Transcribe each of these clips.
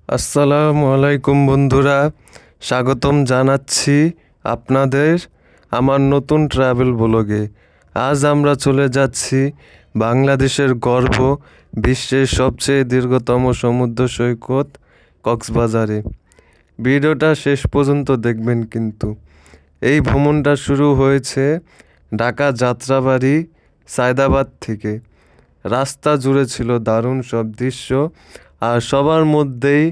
আসসালামু আলাইকুম বন্ধুরা, স্বাগতম জানাচ্ছি আপনাদের আমার নতুন ট্রাভেল ব্লগে। আজ আমরা চলে যাচ্ছি বাংলাদেশের গর্ব, বিশ্বের সবচেয়ে দীর্ঘতম সমুদ্র সৈকত কক্সবাজারে। ভিডিওটা শেষ পর্যন্ত দেখবেন কিন্তু। এই ভ্রমণটা শুরু হয়েছে ঢাকা যাত্রাবাড়ি সায়দাবাদ থেকে। রাস্তা জুড়ে ছিল দারুণ সব দৃশ্য, আর সবার মধ্যেই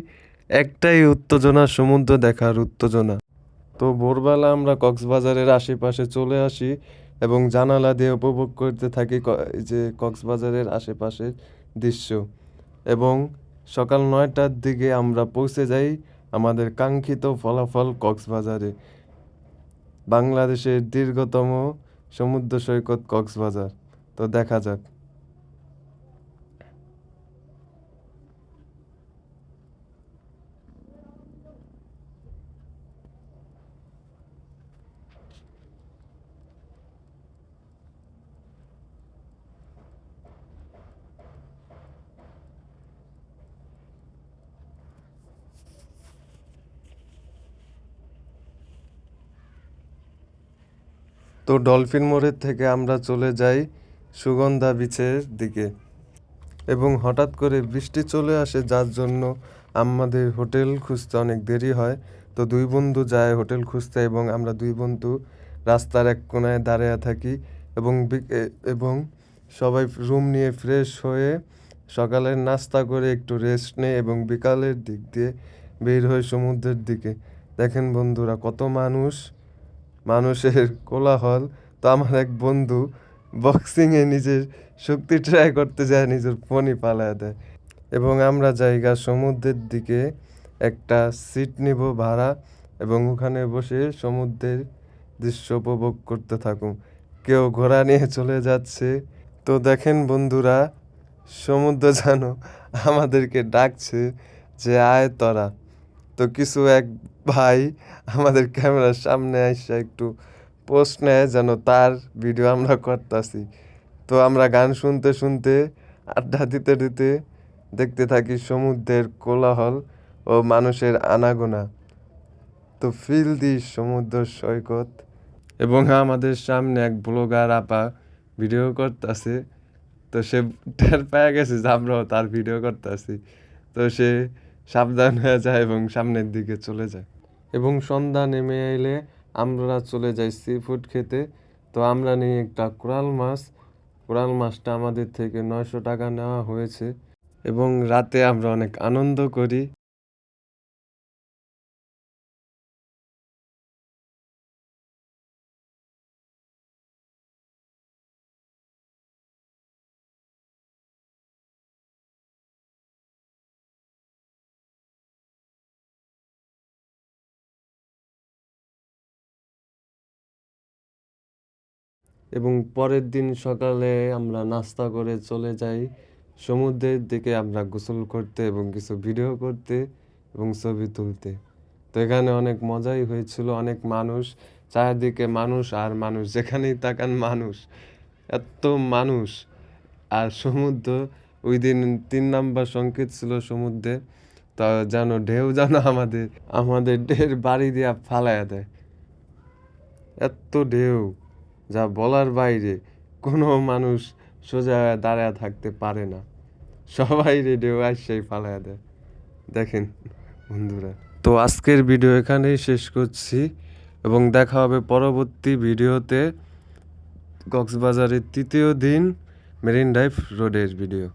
একটাই উত্তেজনা, সমুদ্র দেখার উত্তেজনা। তো ভোরবেলা আমরা কক্সবাজারের আশেপাশে চলে আসি এবং জানালা দিয়ে উপভোগ করতে থাকি এই যে কক্সবাজারের আশেপাশের দৃশ্য। এবং সকাল 9টার দিকে আমরা পৌঁছে যাই আমাদের কাঙ্ক্ষিত ফলাফল কক্সবাজারে, বাংলাদেশের দীর্ঘতম সমুদ্র সৈকত কক্সবাজার। তো দেখা যাক। তো ডলফিন মোড়ের থেকে আমরা চলে যাই সুগন্ধা বিচের দিকে, এবং হঠাৎ করে বৃষ্টি চলে আসে, যার জন্য আমাদের হোটেল খুঁজতে অনেক দেরি হয়। তো দুই বন্ধু যায় হোটেল খুঁজতে, এবং আমরা দুই বন্ধু রাস্তার এক কোণায় দাঁড়িয়ে থাকি এবং এবং সবাই রুম নিয়ে ফ্রেশ হয়ে সকালের নাস্তা করে একটু রেস্ট নেই, এবং বিকালের দিক দিয়ে বের হয় সমুদ্রের দিকে। দেখেন বন্ধুরা, কত মানুষের কোলাহল। তো আমার এক বন্ধু বক্সিংয়ে নিজের শক্তি ট্রাই করতে যায়, নিজের ফোনই পালায় দেয়। এবং আমরা জায়গা সমুদ্রের দিকে একটা সিট নিব ভাড়া, এবং ওখানে বসে সমুদ্রের দৃশ্য উপভোগ করতে থাকুন। কেউ ঘোড়া নিয়ে চলে যাচ্ছে। তো দেখেন বন্ধুরা, সমুদ্র যেন আমাদেরকে ডাকছে যে আয় তোরা। তো কিছু এক ভাই আমাদের ক্যামেরার সামনে এসে একটু পোস্ট নেয়, যেন তার ভিডিও আমরা করতেছি। তো আমরা গান শুনতে শুনতে, আড্ডা দিতে দিতে দেখতে থাকি সমুদ্রের কোলাহল ও মানুষের আনাগোনা। তো ফিল দি সমুদ্র সৈকত। এবং আমাদের সামনে এক ব্লগার আপা ভিডিও করতেছে। তো সে টের পেয়ে গেছে যে আমরাও তার ভিডিও করতেছি। তো সে সাবধান হয়ে যায় এবং সামনের দিকে চলে যায়। এবং সন্ধ্যা নেমে এলে আমরা চলে যাই সি ফুড খেতে। তো আমরা নিই একটা কোরাল মাছ। কোরাল মাছটা আমাদের থেকে 900 টাকা নেওয়া হয়েছে, এবং রাতে আমরা অনেক আনন্দ করি। এবং পরের দিন সকালে আমরা নাস্তা করে চলে যাই সমুদ্রের দিকে, আমরা গোসল করতে এবং কিছু ভিডিও করতে এবং ছবি তুলতে। তো এখানে অনেক মজাই হয়েছিল, অনেক মানুষ, চারিদিকে মানুষ আর মানুষ, যেখানেই তাকান মানুষ, এত মানুষ। আর সমুদ্র, ওই দিন 3 নাম্বার সংকেত ছিল সমুদ্রে। তা যেন ঢেউ যেন আমাদের আমাদের ঢের বাড়ি দিয়া ফালাইয়া দেয়। এত ঢেউ যা বলার বাইরে। কোনো মানুষ সোজা হয়ে দাঁড়ায় থাকতে পারে না, সবাই ঢেউ আসছেই ফালাইয়া দেয়। দেখেন বন্ধুরা, তো আজকের ভিডিও এখানেই শেষ করছি, এবং দেখা হবে পরবর্তী ভিডিওতে কক্সবাজারের তৃতীয় দিন মেরিন ড্রাইভ রোডের ভিডিও।